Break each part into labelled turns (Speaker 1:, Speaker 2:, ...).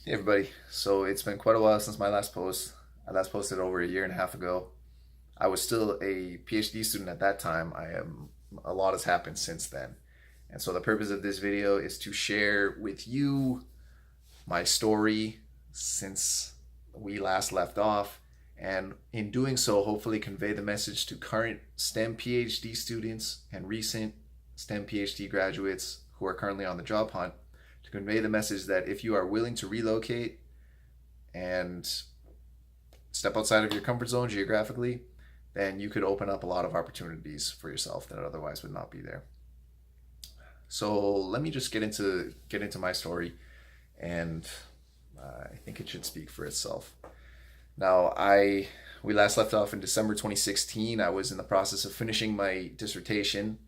Speaker 1: Hey everybody, so it's been quite a while since my last post. I last posted over a year and a half ago. I was still a PhD student at that time. A lot has happened since then. And so the purpose of this video is to share with you my story since we last left off, and in doing so, hopefully convey the message to current STEM PhD students and recent STEM PhD graduates who are currently on the job hunt, to convey the message that if you are willing to relocate and step outside of your comfort zone geographically, then you could open up a lot of opportunities for yourself that otherwise would not be there. So let me just get into my story, and I think it should speak for itself. Now, I we last left off in December 2016. I was in the process of finishing my dissertation,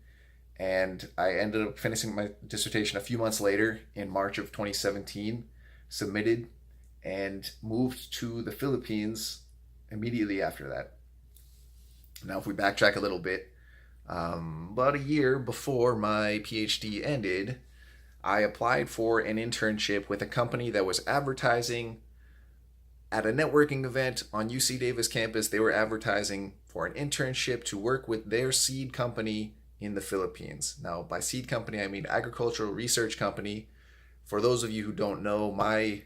Speaker 1: and I ended up finishing my dissertation a few months later in March of 2017, submitted, and moved to the Philippines immediately after that. Now, if we backtrack a little bit, about a year before my PhD ended, I applied for an internship with a company that was advertising at a networking event on UC Davis campus. They were advertising for an internship to work with their seed company in the Philippines. Now, by seed company, I mean agricultural research company. For those of you who don't know, my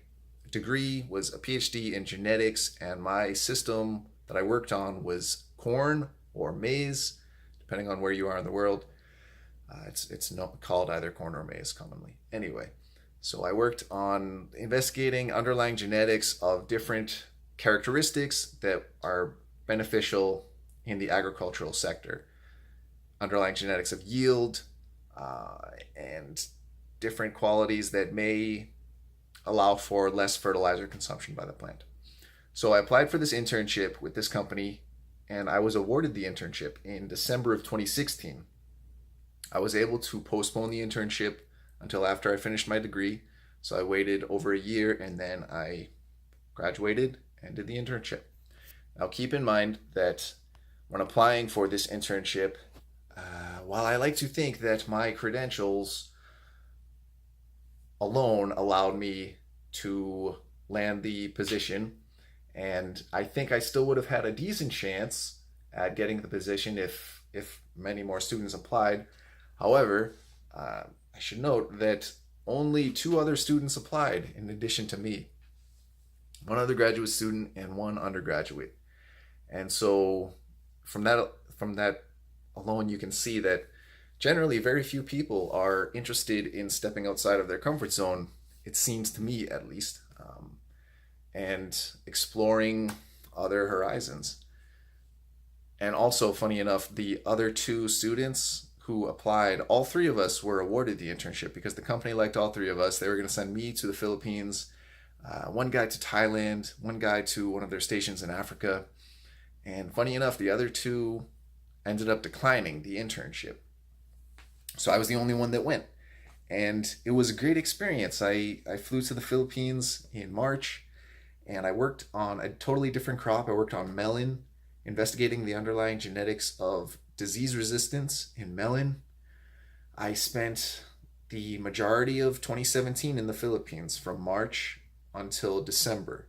Speaker 1: degree was a PhD in genetics, and my system that I worked on was corn or maize, depending on where you are in the world. It's not called either corn or maize commonly. Anyway, so I worked on investigating underlying genetics of different characteristics that are beneficial in the agricultural sector. Underlying genetics of yield, and different qualities that may allow for less fertilizer consumption by the plant. So I applied for this internship with this company, and I was awarded the internship in December of 2016. I was able to postpone the internship until after I finished my degree. So I waited over a year, and then I graduated and did the internship. Now, keep in mind that when applying for this internship, while I like to think that my credentials alone allowed me to land the position, and I think I still would have had a decent chance at getting the position if many more students applied. However, I should note that only two other students applied in addition to me, one undergraduate student and one undergraduate. And so from that alone, you can see that generally very few people are interested in stepping outside of their comfort zone, it seems to me at least, and exploring other horizons. And also, funny enough, the other two students who applied, all three of us were awarded the internship because the company liked all three of us. They were going to send me to the Philippines, one guy to Thailand, one guy to one of their stations in Africa. And funny enough, the other two ended up declining the internship. So I was the only one that went. And it was a great experience. I flew to the Philippines in March, and I worked on a totally different crop. I worked on melon, investigating the underlying genetics of disease resistance in melon. I spent the majority of 2017 in the Philippines from March until December.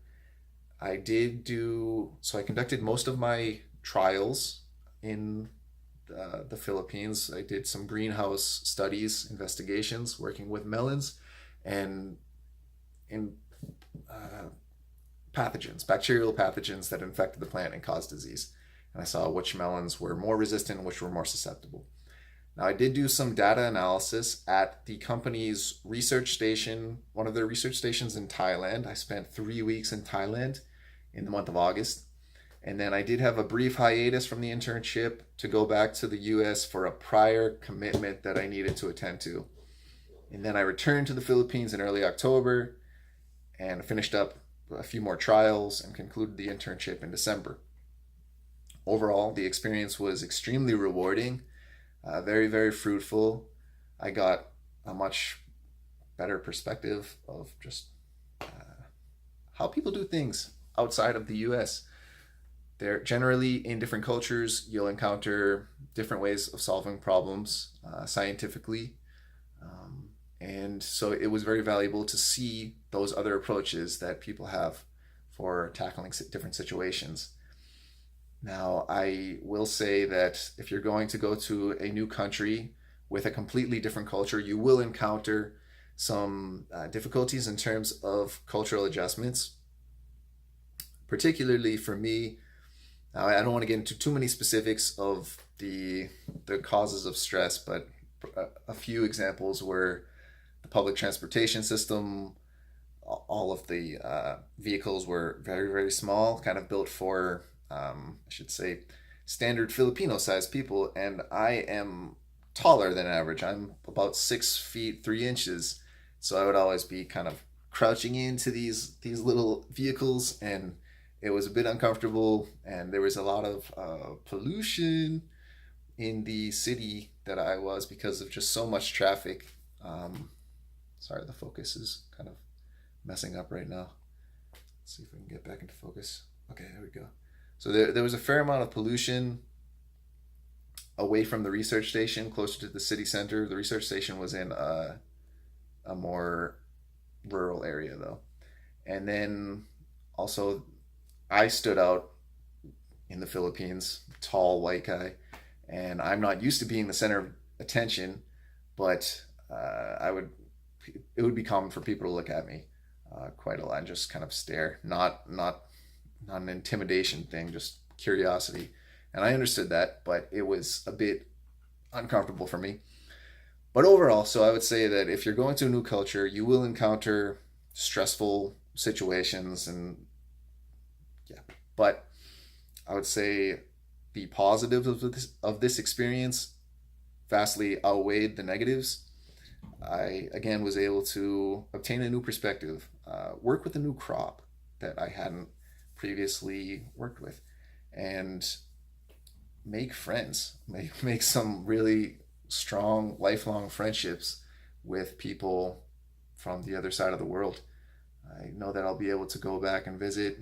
Speaker 1: I conducted most of my trials in the Philippines. I did some greenhouse studies, investigations, working with melons and in pathogens, bacterial pathogens that infected the plant and caused disease. And I saw which melons were more resistant, which were more susceptible. Now, I did do some data analysis at the company's research station, one of their research stations in Thailand. I spent 3 weeks in Thailand in the month of August. And then I did have a brief hiatus from the internship to go back to the US for a prior commitment that I needed to attend to. And then I returned to the Philippines in early October and finished up a few more trials and concluded the internship in December. Overall, the experience was extremely rewarding, very, very fruitful. I got a much better perspective of just how people do things outside of the US. They're generally in different cultures, you'll encounter different ways of solving problems scientifically. And so it was very valuable to see those other approaches that people have for tackling different situations. Now, I will say that if you're going to go to a new country with a completely different culture, you will encounter some difficulties in terms of cultural adjustments. Particularly for me, I don't want to get into too many specifics of the causes of stress, but a few examples were the public transportation system. All of the vehicles were very, very small, kind of built for, I should say, standard Filipino sized people. And I am taller than average. I'm about 6 feet 3 inches. So I would always be kind of crouching into these little vehicles, and it was a bit uncomfortable. And there was a lot of pollution in the city that I was because of just so much traffic. Sorry, the focus is kind of messing up right now. Let's see if we can get back into focus. Okay, there we go. So there was a fair amount of pollution away from the research station, closer to the city center. The research station was in a more rural area, though. And then also, I stood out in the Philippines, tall white guy, and I'm not used to being the center of attention, but it would be common for people to look at me quite a lot and just kind of stare. Not an intimidation thing, just curiosity. And I understood that, but it was a bit uncomfortable for me. But overall, so I would say that if you're going to a new culture, you will encounter stressful situations, and yeah. But I would say the positives of this experience vastly outweighed the negatives. I again was able to obtain a new perspective, work with a new crop that I hadn't previously worked with, and make friends, make some really strong lifelong friendships with people from the other side of the world. I know that I'll be able to go back and visit.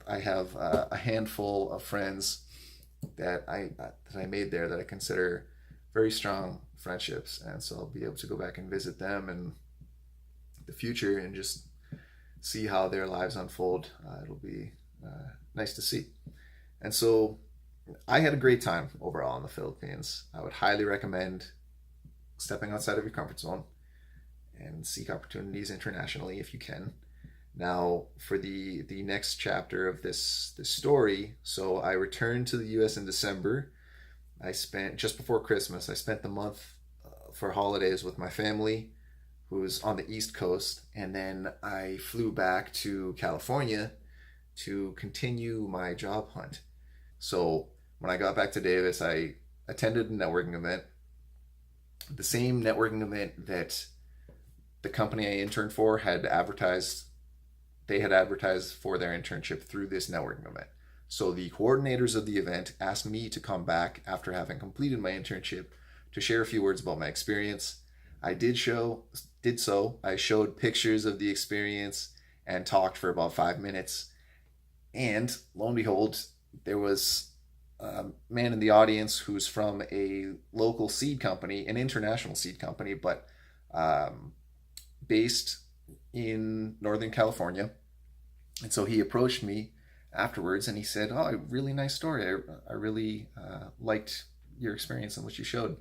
Speaker 1: I have a handful of friends that I made there that I consider very strong friendships, and so I'll be able to go back and visit them in the future and just see how their lives unfold. It'll be nice to see. And so I had a great time overall in the Philippines. I would highly recommend stepping outside of your comfort zone and seek opportunities internationally if you can. Now, for the next chapter of this story, so I returned to the U.S. in December. I spent just before Christmas. I spent the month for holidays with my family, who was on the East Coast, and then I flew back to California to continue my job hunt. So when I got back to Davis, I attended a networking event, the same networking event that the company I interned for had advertised. They had advertised for their internship through this networking event. So the coordinators of the event asked me to come back after having completed my internship to share a few words about my experience. I did so. I showed pictures of the experience and talked for about 5 minutes. And lo and behold, there was a man in the audience who's from a local seed company, an international seed company, but based in Northern California. And so he approached me afterwards and he said, "Oh, really nice story. I really liked your experience and what you showed."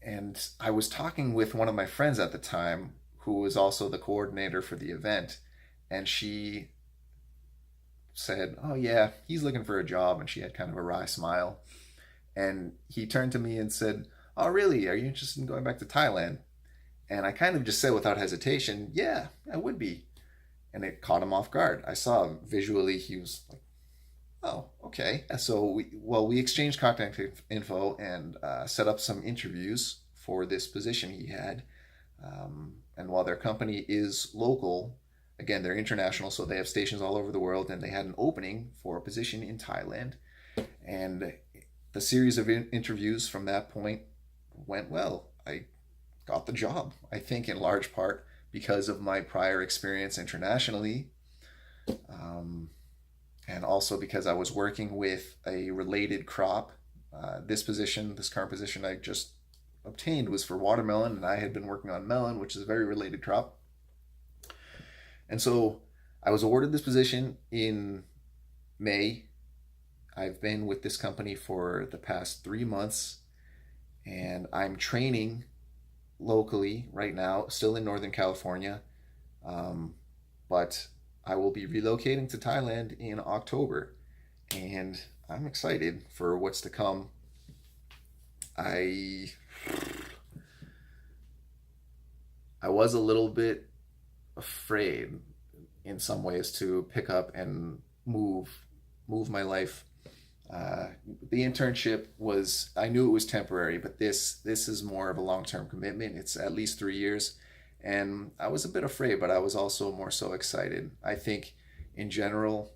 Speaker 1: And I was talking with one of my friends at the time who was also the coordinator for the event. And she said, "Oh, yeah, he's looking for a job." And she had kind of a wry smile. And he turned to me and said, "Oh, really? Are you interested in going back to Thailand?" And I kind of just said without hesitation, "Yeah, I would be." And it caught him off guard. I saw visually he was like, "Oh, okay." So we exchanged contact info and set up some interviews for this position he had. And while their company is local, again, they're international, so they have stations all over the world, and they had an opening for a position in Thailand. And the series of interviews from that point went well. I got the job, I think in large part because of my prior experience internationally, and also because I was working with a related crop. This current position I just obtained was for watermelon, and I had been working on melon, which is a very related crop. And so I was awarded this position in May. I've been with this company for the past 3 months, and I'm training locally right now, still in Northern California. But I will be relocating to Thailand in October, and I'm excited for what's to come. I I was a little bit afraid in some ways to pick up and move my life. Uh, the internship was, I knew it was temporary, but this is more of a long-term commitment. It's at least 3 years, and I was a bit afraid, but I was also more so excited. I think in general,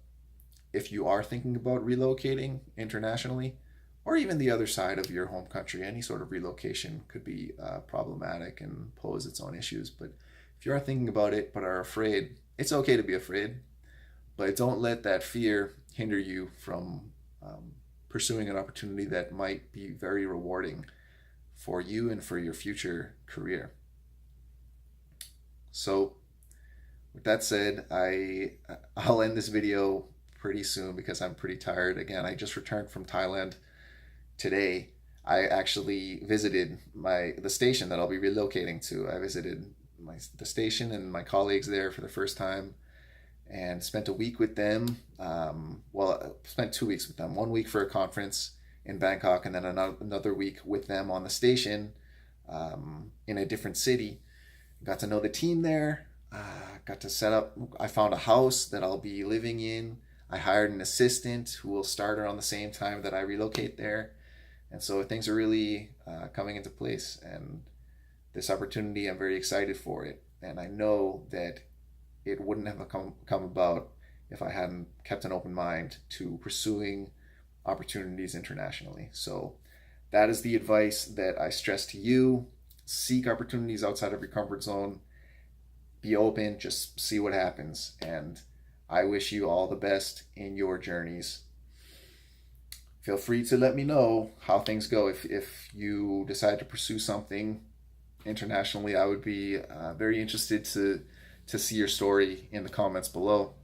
Speaker 1: if you are thinking about relocating internationally, or even the other side of your home country, any sort of relocation could be problematic and pose its own issues. But if you are thinking about it but are afraid, it's okay to be afraid, but don't let that fear hinder you from pursuing an opportunity that might be very rewarding for you and for your future career. So, with that said, I'll end this video pretty soon because I'm pretty tired. Again, I just returned from Thailand today. I actually visited the station that I'll be relocating to. I visited the station and my colleagues there for the first time, and spent a week with them. Well, I spent 2 weeks with them. 1 week for a conference in Bangkok, and then another week with them on the station in a different city. Got to know the team there. Got to set up. I found a house that I'll be living in. I hired an assistant who will start around the same time that I relocate there. And so things are really coming into place. And this opportunity, I'm very excited for it. And I know that it wouldn't have come about if I hadn't kept an open mind to pursuing opportunities internationally. So that is the advice that I stress to you. Seek opportunities outside of your comfort zone. Be open, just see what happens. And I wish you all the best in your journeys. Feel free to let me know how things go. If you decide to pursue something internationally, I would be very interested to see your story in the comments below.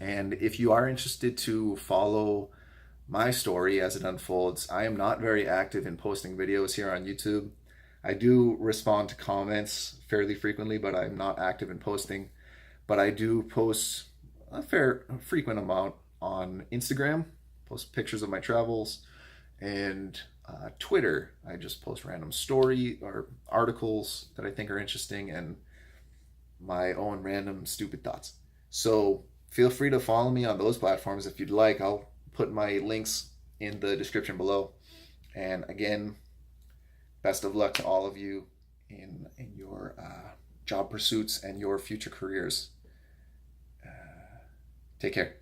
Speaker 1: And if you are interested to follow my story as it unfolds, I am not very active in posting videos here on YouTube. I do respond to comments fairly frequently, but I'm not active in posting. But I do post a frequent amount on Instagram, post pictures of my travels, and Twitter. I just post random story or articles that I think are interesting and my own random stupid thoughts. So feel free to follow me on those platforms if you'd like. I'll put my links in the description below. And again, best of luck to all of you in your job pursuits and your future careers. Take care.